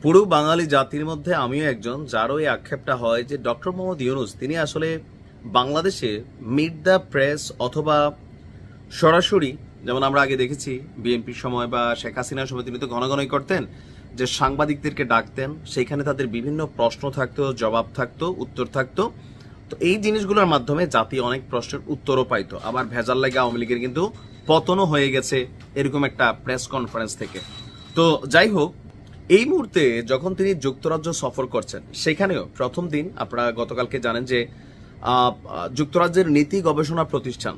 পুরো বাঙালি জাতির মধ্যে আমিও একজন, যারও এই আক্ষেপটা হয় যে ডক্টর মোহাম্মদ ইউনূস তিনি আসলে বাংলাদেশে মিট দ্য প্রেস অথবা সরাসরি, যেমন আমরা আগে দেখেছি বিএনপির সময় বা শেখ হাসিনার সময় তিনি তো ঘন ঘনই করতেন যে সাংবাদিকদেরকে ডাকতেন, সেইখানে তাদের বিভিন্ন প্রশ্ন থাকতো, জবাব থাকতো, উত্তর থাকতো। তো এই জিনিসগুলোর মাধ্যমে জাতি অনেক প্রশ্নের উত্তরও পাইতো। আবার ভেজাল লাগে আওয়ামী লীগের কিন্তু পতনও হয়ে গেছে এরকম একটা প্রেস কনফারেন্স থেকে। তো যাই হোক, এই মুহূর্তে যখন তিনি যুক্তরাজ্য সফর করছেন, সেখানেও প্রথম দিন আপনারা গতকালকে জানেন যে যুক্তরাজ্যের নীতি গবেষণা প্রতিষ্ঠান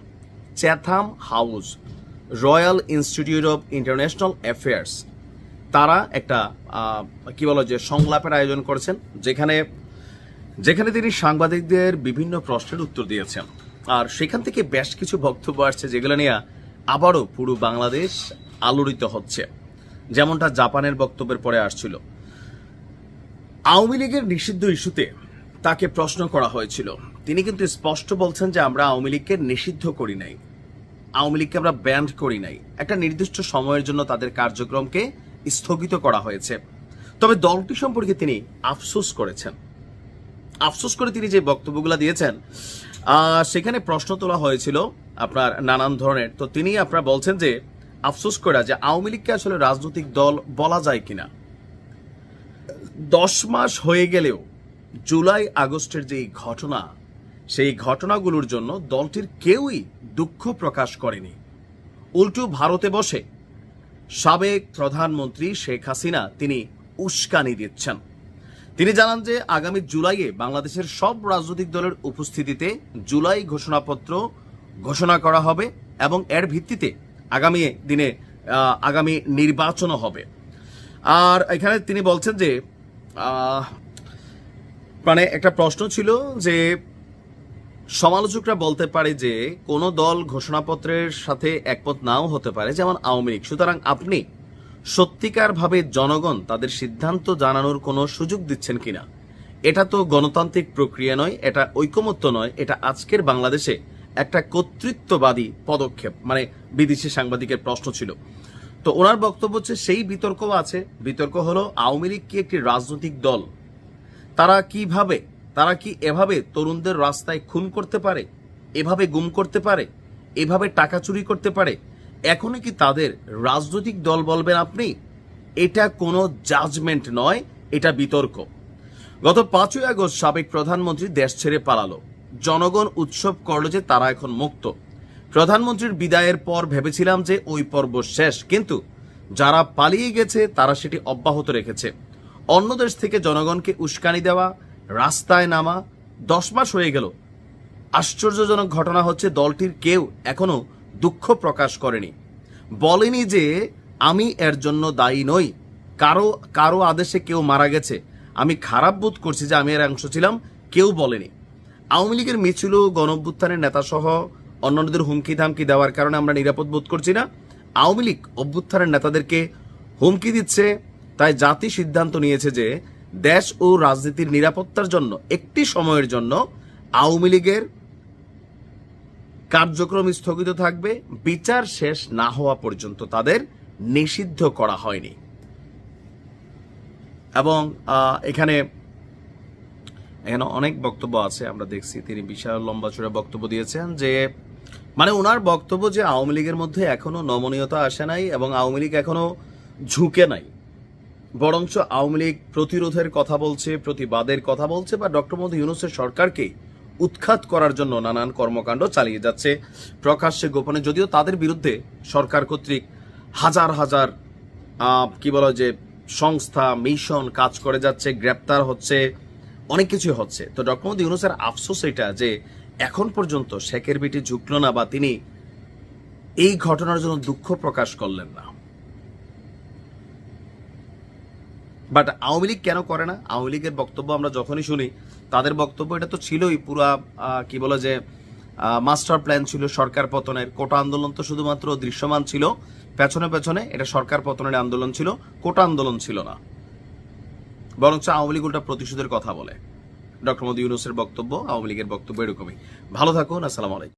Chatham house royal institute of international affairs তারা একটা কি বলা যে সংলাপের আয়োজন করেছেন, যেখানে তিনি সাংবাদিকদের বিভিন্ন প্রশ্নের উত্তর দিয়েছেন। আর সেখান থেকে বেশ কিছু বক্তব্য আসছে যেগুলো নিয়ে আবারও পুরো বাংলাদেশ আলোড়িত হচ্ছে, যেমনটা জাপানের বক্তব্যের পরে আসছিল। আওয়ামী লীগের নিষিদ্ধ ইস্যুতে তাকে প্রশ্ন করা হয়েছিল, তিনি কিন্তু স্পষ্ট বলছেন যে আমরা আওয়ামী লীগকে নিষিদ্ধ করি নাই, আওয়ামী লীগকে আমরা ব্যান্ড করি নাই, একটা নির্দিষ্ট সময়ের জন্য তাদের কার্যক্রমকে স্থগিত করা হয়েছে। তবে দলটি সম্পর্কে তিনি আফসোস করেছেন। আফসোস করে তিনি যে বক্তব্যগুলো দিয়েছেন সেখানে প্রশ্ন তোলা হয়েছিল আপনার নানান ধরনের। তো তিনি আপনারা বলছেন যে আফসোস করে যে আওয়ামী লীগকে আসলে রাজনৈতিক দল বলা যায় কিনা। 10 মাস হয়ে গেলেও জুলাই আগস্টের যে ঘটনা, সেই ঘটনাগুলোর জন্য দলটির কেউই দুঃখ প্রকাশ করেনি। উল্টো ভারতে বসে সাবেক প্রধানমন্ত্রী শেখ হাসিনা তিনি উস্কানি দিচ্ছেন। তিনি জানান যে আগামী জুলাইয়ে বাংলাদেশের সব রাজনৈতিক দলের উপস্থিতিতে জুলাই ঘোষণাপত্র ঘোষণা করা হবে এবং এর ভিত্তিতে আগামী নির্বাচনও হবে। আর এখানে তিনি বলছেন যে মানে একটা প্রশ্ন ছিল যে সমালোচকরা বলতে পারে যে কোনো দল ঘোষণাপত্রের সাথে একমত নাও হতে পারে, যেমন আওয়ামী লীগ। সুতরাং আপনি সত্যিকারভাবে জনগণ তাদের সিদ্ধান্ত জানানোর কোনো সুযোগ দিচ্ছেন কিনা? এটা তো গণতান্ত্রিক প্রক্রিয়া নয়, এটা ঐকমত্য নয়, এটা আজকের বাংলাদেশে একটা কর্তৃত্ববাদী পদক্ষেপ। মানে বিদেশি সাংবাদিকের প্রশ্ন ছিল। তো ওনার বক্তব্য হচ্ছে সেই বিতর্কও আছে। বিতর্ক হলো আওয়ামী লীগ কি একটি রাজনৈতিক দল? তারা কি এভাবে তরুণদের রাস্তায় খুন করতে পারে, এভাবে গুম করতে পারে, এভাবে টাকা চুরি করতে পারে? এখনই কি তাদের রাজনৈতিক দল বলবেন আপনি? এটা কোনো জাজমেন্ট নয়, এটা বিতর্ক। গত 5ই আগস্ট সাবেক প্রধানমন্ত্রী দেশ ছেড়ে পালালো। জনগণ উৎসব করলো যে তারা এখন মুক্ত। প্রধানমন্ত্রীর বিদায়ের পর ভেবেছিলাম যে ওই পর্ব শেষ, কিন্তু যারা পালিয়ে গেছে তারা সেটি অব্যাহত রেখেছে। অন্য দেশ থেকে জনগণকে উস্কানি দেওয়া, রাস্তায় নামা, 10 মাস হয়ে গেল। আশ্চর্যজনক ঘটনা হচ্ছে দলটির কেউ এখনো দুঃখ প্রকাশ করেনি, বলেনি যে আমি এর জন্য দায়ী নই, কারো আদেশে কেউ মারা গেছে, আমি খারাপ বোধ করছি যে আমি এর অংশ ছিলাম, কেউ বলেনি। আওয়ামী লীগের মিছিল, গণঅভ্যুত্থানের নেতা সহ অন্যান্যদের হুমকি ধামকি দেওয়ার কারণে আমরা নিরাপদ বোধ করছি না। আওয়ামী লীগ অভ্যুত্থানের নেতাদেরকে হুমকি দিচ্ছে, তাই জাতি সিদ্ধান্ত নিয়েছে যে দেশ ও রাজনীতির নিরাপত্তার জন্য একটি সময়ের জন্য আওয়ামী লীগের কার্যক্রম স্থগিত থাকবে, বিচার শেষ না হওয়া পর্যন্ত তাদের নিষিদ্ধ করা হয়নি। এবং এখানে অনেক বক্তব্য আছে, আমরা দেখছি তিনি বিশাল লম্বা চূড়া বক্তব্য দিয়েছেন যে মানে ওনার বক্তব্য যে আওয়ামী লীগের মধ্যে এখনো নমনীয়তা আসে নাই এবং আওয়ামী লীগ এখনো ঝুঁকে নাই, বরঞ্চ আওয়ামী লীগ প্রতিরোধের কথা বলছে, প্রতিবাদের কথা বলছে, বা ডক্টর মোহাম্মদ ইউনূসের সরকারকে উৎখাত করার জন্য নানান কর্মকাণ্ড চালিয়ে যাচ্ছে প্রকাশ্যে গোপনে। যদিও তাদের বিরুদ্ধে সরকার কর্তৃক হাজার হাজার কি বলা যে সংস্থা, মিশন কাজ করে যাচ্ছে, গ্রেপ্তার হচ্ছে, অনেক কিছু হচ্ছে। তো ডক্টর মোহাম্মদ ইউনূসের আফসোস এটা যে এখন পর্যন্ত শেখের বিটি ঝুঁকলো না, বা তিনি এই ঘটনার জন্য দুঃখ প্রকাশ করলেন না। বাট আওয়ামী লীগ কেন করে না? আওয়ামী লীগের বক্তব্য আমরা যখনই শুনি, তাদের বক্তব্য এটা তো ছিলই পুরা কি বলে যে মাস্টার প্ল্যান ছিল সরকার পতনের। কোটা আন্দোলন তো শুধুমাত্র দৃশ্যমান ছিল, পেছনে পেছনে এটা সরকার পতনের আন্দোলন ছিল, কোটা আন্দোলন ছিল না। বরঞ্চ আওয়ামী লীগ উল্টা প্রতিশোধের কথা বলে। ডক্টর মোহাম্মদ ইউনূসের বক্তব্য, আওয়ামী লীগের বক্তব্য এরকমই। ভালো থাকুন, আসসালামু আলাইকুম।